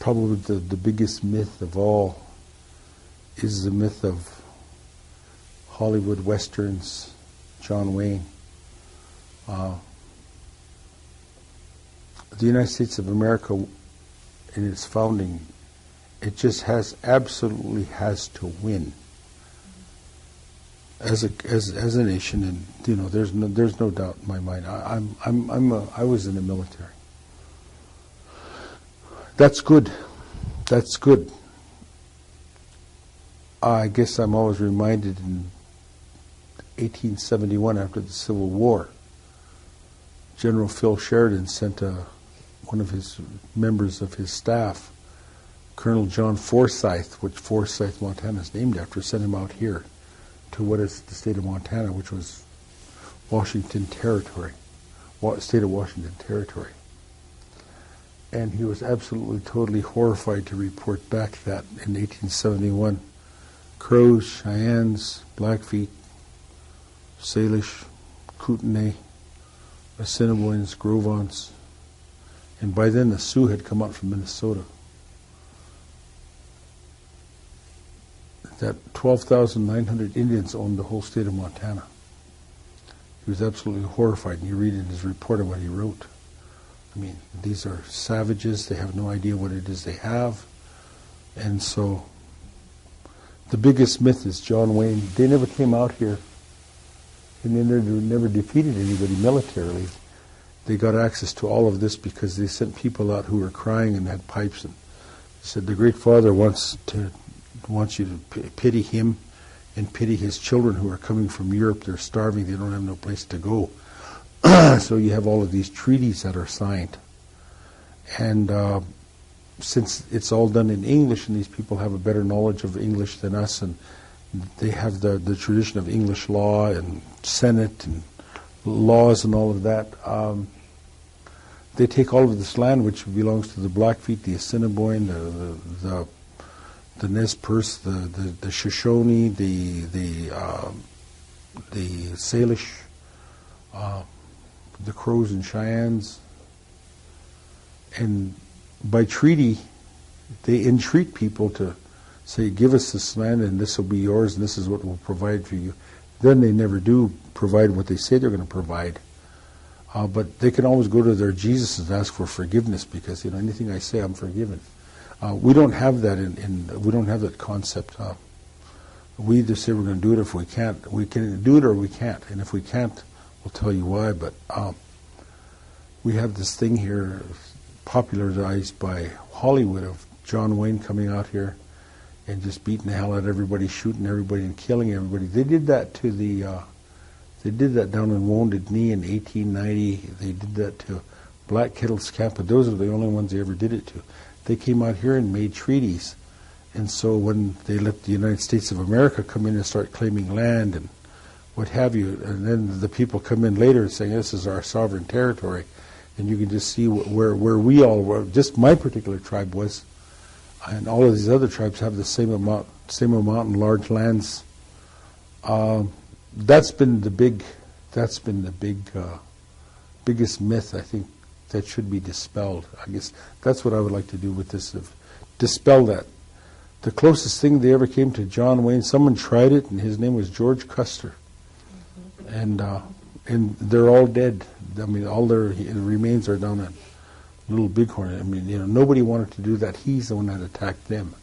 probably the biggest myth of all is the myth of Hollywood westerns, John Wayne. The United States of America, in its founding, it just absolutely has to win as a nation, and there's no doubt in my mind. I was in the military. That's good. That's good. I guess I'm always reminded in 1871, after the Civil War, General Phil Sheridan sent one of his members of his staff, Colonel John Forsyth, which Forsyth, Montana is named after, sent him out here to what is the state of Montana, which was Washington Territory, state of Washington Territory. And he was absolutely, totally horrified to report back that in 1871, Crows, Cheyennes, Blackfeet, Salish, Kootenai, Assiniboines, Gros-Ventres, and by then the Sioux had come out from Minnesota. That 12,900 Indians owned the whole state of Montana. He was absolutely horrified, and you read in his report of what he wrote. I mean, these are savages. They have no idea what it is they have. And so the biggest myth is John Wayne. They never came out here, and they never defeated anybody militarily. They got access to all of this because they sent people out who were crying and had pipes, and said, the Great Father wants you to pity him and pity his children who are coming from Europe. They're starving. They don't have no place to go. So you have all of these treaties that are signed. And since it's all done in English, and these people have a better knowledge of English than us, and they have the tradition of English law and Senate and laws and all of that, they take all of this land, which belongs to the Blackfeet, the Assiniboine, the Nez Perce, the Shoshone, the Salish, the Crows and Cheyennes, and by treaty, they entreat people to say, give us this land and this will be yours and this is what we'll provide for you. Then they never do provide what they say they're going to provide. But they can always go to their Jesus and ask for forgiveness because, anything I say, I'm forgiven. We don't have that we don't have that concept. We either say we're going to do it if we can't. We can do it or we can't. And if we can't, we'll tell you why. But we have this thing here popularized by Hollywood of John Wayne coming out here and just beating the hell out of everybody, shooting everybody and killing everybody. They did that to they did that down in Wounded Knee in 1890. They did that to Black Kettle's Camp, but those are the only ones they ever did it to. They came out here and made treaties. And so when they let the United States of America come in and start claiming land and what have you, and then the people come in later and saying, this is our sovereign territory, and you can just see where we all were, just my particular tribe was, and all of these other tribes have the same amount in large lands. That's been the biggest myth, I think, that should be dispelled. I guess that's what I would like to do with this, dispel that. The closest thing they ever came to John Wayne, someone tried it, and his name was George Custer. And they're all dead. I mean, all their remains are down at Little Bighorn. I mean, nobody wanted to do that. He's the one that attacked them.